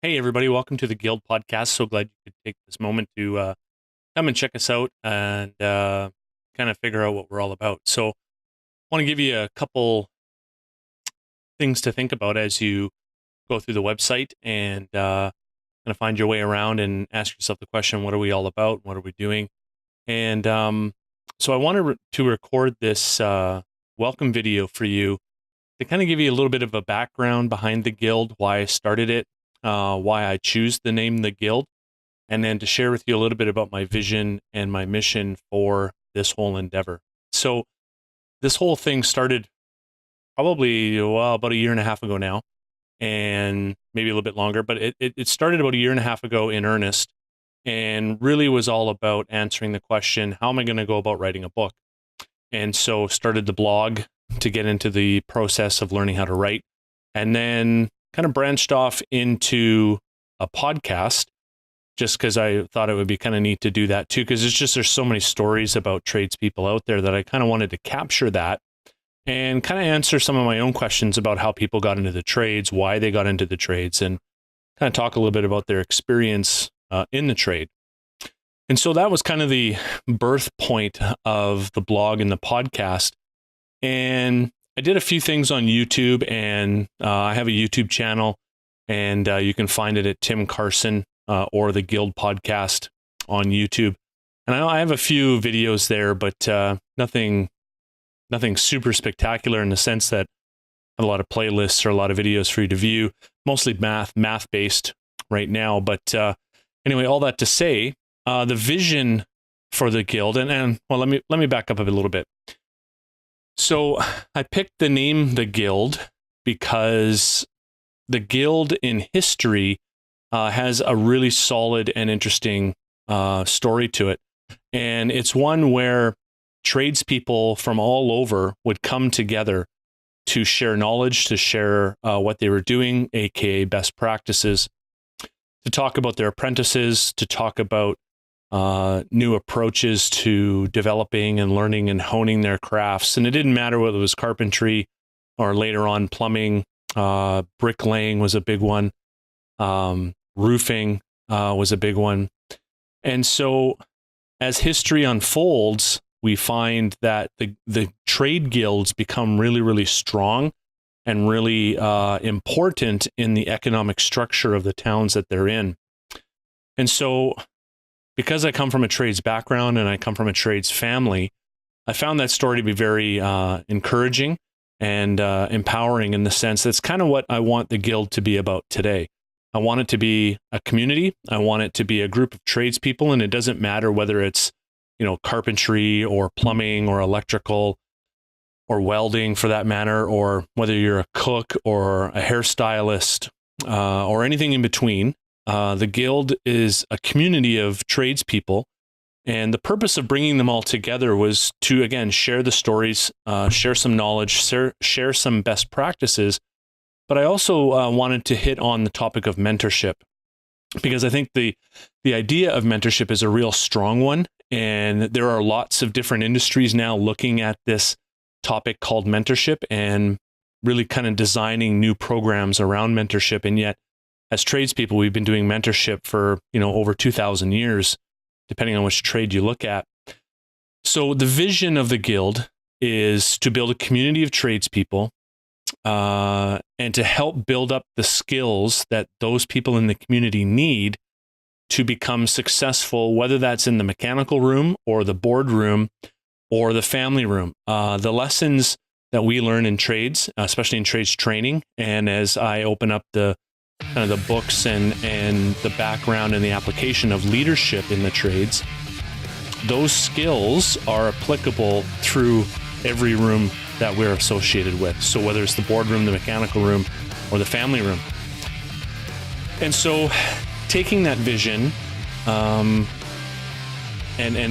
Hey, everybody, welcome to the Guild Podcast. So glad you could take this moment to come and check us out and kind of figure out what we're all about. So, I want to give you a couple things to think about as you go through the website and kind of find your way around and ask yourself the question, what are we all about? What are we doing? And so, I wanted to record this welcome video for you to kind of give you a little bit of a background behind the Guild, why I started it, why I choose the name The Guild, and then to share with you a little bit about my vision and my mission for this whole endeavor. So this whole thing started probably, about a year and a half ago now, and maybe a little bit longer, but it started about a year and a half ago in earnest, and really was all about answering the question, how am I going to go about writing a book? And so started the blog to get into the process of learning how to write, and then kind of branched off into a podcast just because I thought it would be kind of neat to do that too, because there's so many stories about tradespeople out there that I kind of wanted to capture that and kind of answer some of my own questions about how people got into the trades, why they got into the trades, and kind of talk a little bit about their experience in the trade. And so that was kind of the birth point of the blog and the podcast. And I did a few things on YouTube, and I have a YouTube channel, and you can find it at Tim Carson or the Guild Podcast on YouTube. And I have a few videos there, but nothing super spectacular in the sense that I have a lot of playlists or a lot of videos for you to view, mostly math-based right now. But anyway, all that to say, the vision for the Guild, and well, let me back up a little bit. So I picked the name The Guild because the Guild in history has a really solid and interesting story to it. And it's one where tradespeople from all over would come together to share knowledge, to share what they were doing, aka best practices, to talk about their apprentices, to talk about new approaches to developing and learning and honing their crafts. And it didn't matter whether it was carpentry or later on plumbing, bricklaying was a big one, roofing was a big one. And so as history unfolds, we find that the trade guilds become really, really strong and really important in the economic structure of the towns that they're in. And so because I come from a trades background and I come from a trades family, I found that story to be very encouraging and empowering in the sense that's kind of what I want the Guild to be about today. I want it to be a community. I want it to be a group of tradespeople, and it doesn't matter whether it's, carpentry or plumbing or electrical or welding for that matter, or whether you're a cook or a hairstylist or anything in between. The Guild is a community of tradespeople, and the purpose of bringing them all together was to, again, share the stories, share some knowledge, share some best practices. But I also wanted to hit on the topic of mentorship, because I think the idea of mentorship is a real strong one, and there are lots of different industries now looking at this topic called mentorship and really kind of designing new programs around mentorship. And yet, as tradespeople, we've been doing mentorship for, over 2,000 years, depending on which trade you look at. So the vision of the Guild is to build a community of tradespeople and to help build up the skills that those people in the community need to become successful, whether that's in the mechanical room or the board room or the family room. The lessons that we learn in trades, especially in trades training, and as I open up the kind of the books and the background and the application of leadership in the trades, those skills are applicable through every room that we're associated with. So whether it's the boardroom, the mechanical room, or the family room. And so taking that vision and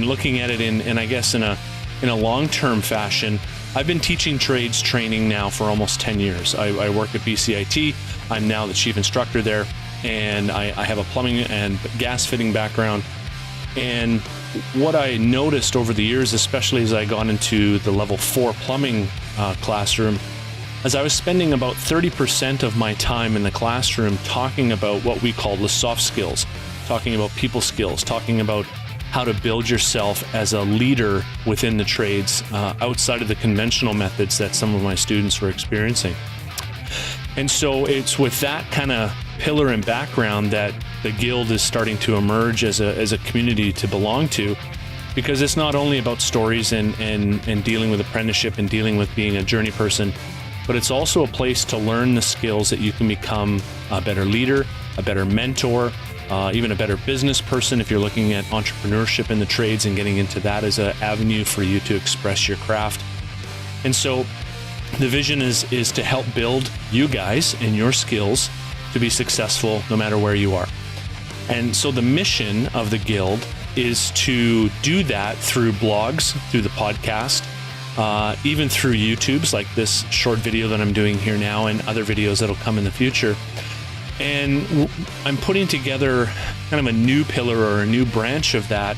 looking at it in I guess in a long-term fashion, I've been teaching trades training now for almost 10 years. I work at BCIT. I'm now the chief instructor there, and I have a plumbing and gas fitting background. And what I noticed over the years, especially as I got into the level 4 plumbing classroom, as I was spending about 30% of my time in the classroom talking about what we call the soft skills, talking about people skills, talking about how to build yourself as a leader within the trades outside of the conventional methods that some of my students were experiencing. And so it's with that kind of pillar and background that the Guild is starting to emerge as a community to belong to, because it's not only about stories and dealing with apprenticeship and dealing with being a journey person, but it's also a place to learn the skills that you can become a better leader, a better mentor, even a better business person if you're looking at entrepreneurship in the trades and getting into that as an avenue for you to express your craft. And so the vision is to help build you guys and your skills to be successful no matter where you are. And so the mission of the Guild is to do that through blogs, through the podcast, even through YouTubes like this short video that I'm doing here now and other videos that'll come in the future. And I'm putting together kind of a new pillar or a new branch of that.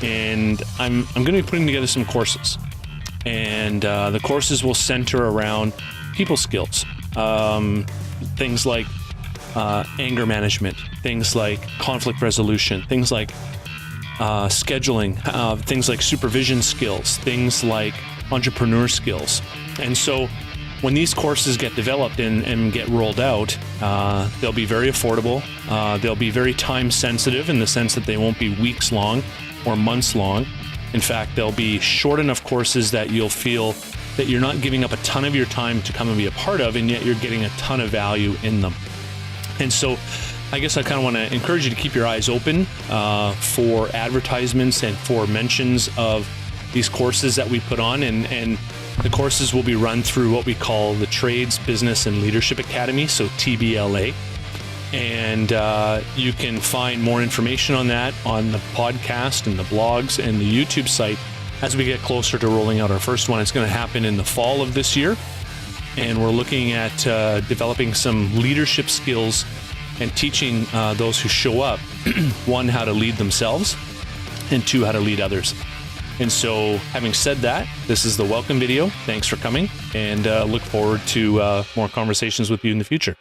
And I'm going to be putting together some courses. And the courses will center around people skills, things like anger management, things like conflict resolution, things like scheduling, things like supervision skills, things like entrepreneur skills. And so when these courses get developed and get rolled out, they'll be very affordable. They'll be very time sensitive in the sense that they won't be weeks long or months long. In fact, they'll be short enough courses that you'll feel that you're not giving up a ton of your time to come and be a part of, and yet you're getting a ton of value in them. And so I guess I kind of want to encourage you to keep your eyes open for advertisements and for mentions of these courses that we put on, and the courses will be run through what we call the Trades, Business, and Leadership Academy, so TBLA. And you can find more information on that on the podcast and the blogs and the YouTube site as we get closer to rolling out our first one. It's going to happen in the fall of this year, and we're looking at developing some leadership skills and teaching those who show up, one, how to lead themselves, and two, how to lead others. And so, having said that, this is the welcome video. Thanks for coming, and look forward to more conversations with you in the future.